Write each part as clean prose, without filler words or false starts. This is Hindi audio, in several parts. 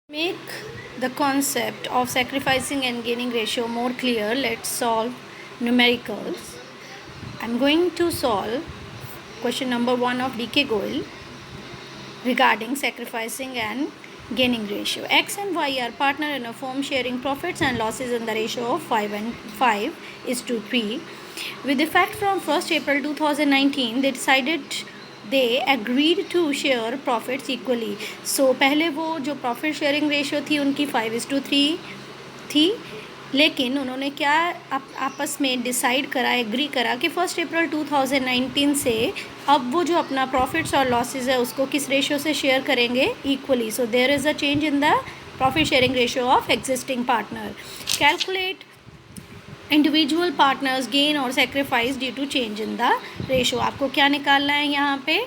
Make the concept of sacrificing and gaining ratio more clear, let's solve numericals. I'm going to solve question number 1 of DK Goel regarding sacrificing and gaining ratio. X and Y are partner in a firm sharing profits and losses in the ratio of 5:3. With effect from 1st April 2019, they agreed to share profits equally. So पहले वो जो प्रॉफिट शेयरिंग रेशियो थी उनकी 5:3 थी, लेकिन उन्होंने क्या आपस में डिसाइड करा, एग्री करा कि 1 अप्रैल 2019 से अब वो जो अपना प्रॉफिट्स और लॉसेस है उसको किस रेशियो से शेयर करेंगे, equally. So there is a change in the profit sharing ratio of existing partner. Calculate individual partners gain और sacrifice due to change in the ratio. आपको क्या निकालना है यहाँ पे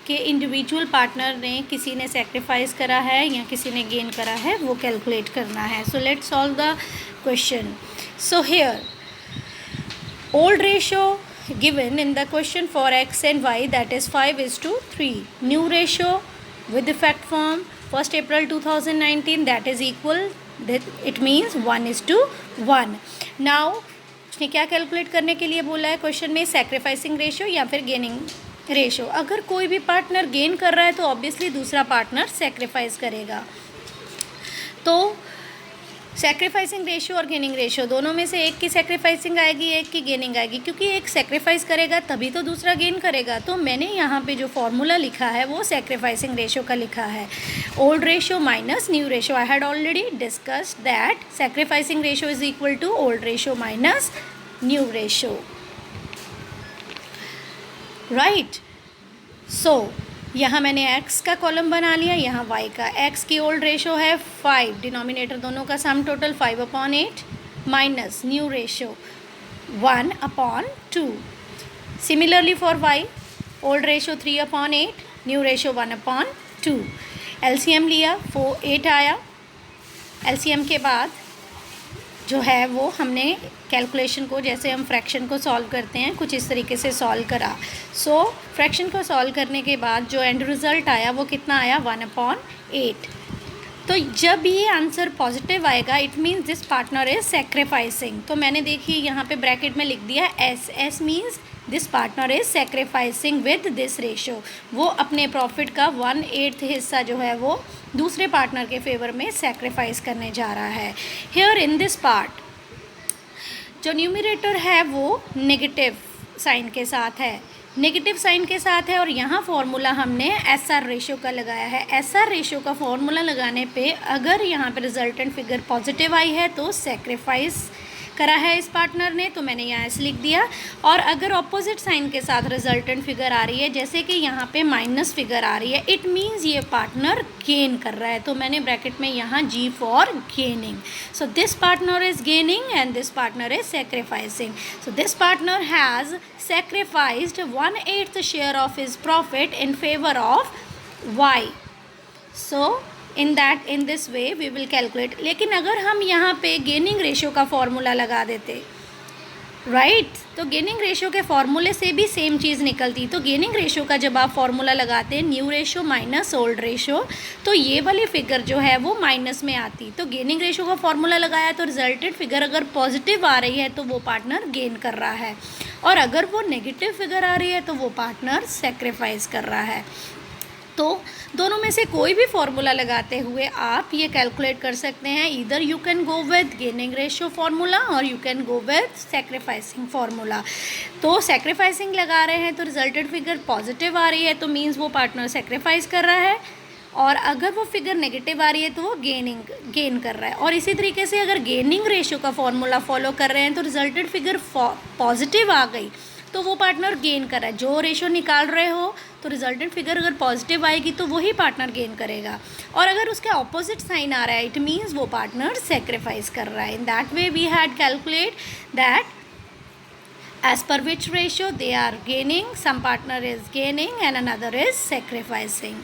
कि इंडिविजुअल पार्टनर ने, किसी ने सेक्रीफाइस करा है या किसी ने गेन करा है, वो कैलकुलेट करना है. So let's solve the question. So here old ratio given in the question for x and y, that is 5:3. New ratio with effect from 1st April 2019, that is equal, that it means 1:1. Now उसने क्या कैलकुलेट करने के लिए बोला है क्वेश्चन में, सैक्रिफाइसिंग रेशियो या फिर गेनिंग रेशियो. अगर कोई भी पार्टनर गेन कर रहा है तो ऑब्वियसली दूसरा पार्टनर सैक्रिफाइस करेगा. तो सैक्रिफाइसिंग रेशियो और गेनिंग रेशियो दोनों में से एक की सैक्रिफाइसिंग आएगी, एक की गेनिंग आएगी, क्योंकि एक सैक्रिफाइस करेगा तभी तो दूसरा गेन करेगा. तो मैंने यहाँ पे जो फॉर्मूला लिखा है वो सैक्रिफाइसिंग रेशियो का लिखा है. Old ratio minus new ratio. I had already discussed that sacrificing ratio is equal to old ratio minus new ratio, right. So यहाँ मैंने x का कॉलम बना लिया, यहाँ y का. x की ओल्ड रेशो है 5, डिनोमिनेटर दोनों का sum total 5/8, minus new ratio 1/2. Similarly for y, old ratio 3/8, new ratio 1/2. LCM लिया, 8 आया. एलसीएम के बाद जो है वो हमने कैलकुलेशन को, जैसे हम फ्रैक्शन को सॉल्व करते हैं, कुछ इस तरीके से सॉल्व करा. सो फ्रैक्शन को सॉल्व करने के बाद जो एंड रिज़ल्ट आया वो कितना आया, 1/8. तो जब ये आंसर पॉजिटिव आएगा it means this partner is sacrificing. तो मैंने देखिए यहाँ पे ब्रैकेट में लिख दिया S. S means this partner is sacrificing with this ratio. वो अपने प्रॉफिट का 1/8 हिस्सा जो है वो दूसरे पार्टनर के फेवर में सेक्रीफाइस करने जा रहा है. हियर इन दिस पार्ट जो न्यूमरेटर है वो नेगेटिव साइन के साथ है, नेगेटिव साइन के साथ है. और यहाँ फॉर्मूला हमने एस आर रेशो का लगाया है. एस आर रेशो का फॉर्मूला लगाने पे अगर यहाँ पे रिजल्टेंट फिगर पॉजिटिव आई है तो सेक्रीफाइस करा है इस पार्टनर ने, तो मैंने यहाँ ऐसे लिख दिया. और अगर ऑपोजिट साइन के साथ रिजल्टेंट फिगर आ रही है, जैसे कि यहाँ पे माइनस फिगर आ रही है, इट मीन्स ये पार्टनर गेन कर रहा है. तो मैंने ब्रैकेट में यहाँ G for gaining. So this partner is gaining and this partner is sacrificing. So this partner has sacrificed 1/8 share of his profit in favor of y. So in this way we will calculate. लेकिन अगर हम यहाँ पे गेनिंग रेशियो का फॉर्मूला लगा देते, राइट, तो गेनिंग रेशियो के फॉर्मूले से भी सेम चीज़ निकलती. तो गेनिंग रेशियो का जब आप फॉर्मूला लगाते हैं new ratio minus old ratio, तो ये वाली फिगर जो है वो माइनस में आती. तो गेनिंग रेशियो का फॉर्मूला लगाया तो रिजल्टेड फिगर अगर पॉजिटिव आ रही है तो वो पार्टनर गेन कर रहा है, और अगर वो नेगेटिव फिगर आ रही है तो वो पार्टनर सेक्रीफाइस कर रहा है. तो दोनों में से कोई भी फॉर्मूला लगाते हुए आप ये कैलकुलेट कर सकते हैं. Either you can go with gaining ratio formula और you can go with sacrificing formula. तो सेक्रीफाइसिंग लगा रहे हैं तो रिजल्टेड फिगर पॉजिटिव आ रही है तो मीन्स वो पार्टनर सेक्रीफाइस कर रहा है, और अगर वो फिगर नेगेटिव आ रही है तो वो गेन कर रहा है. और इसी तरीके से अगर गेनिंग रेशियो का फॉर्मूला फॉलो कर रहे हैं तो रिजल्टेड फिगर पॉजिटिव आ गई तो वो पार्टनर गेन कर रहा है. जो रेशियो निकाल रहे हो तो रिजल्टेंट फिगर अगर पॉजिटिव आएगी तो वही पार्टनर गेन करेगा, और अगर उसके ऑपोजिट साइन आ रहा है इट मीन्स वो पार्टनर सेक्रीफाइस कर रहा है. In that way we had calculate that as per which ratio they are gaining, some partner is gaining and another is sacrificing.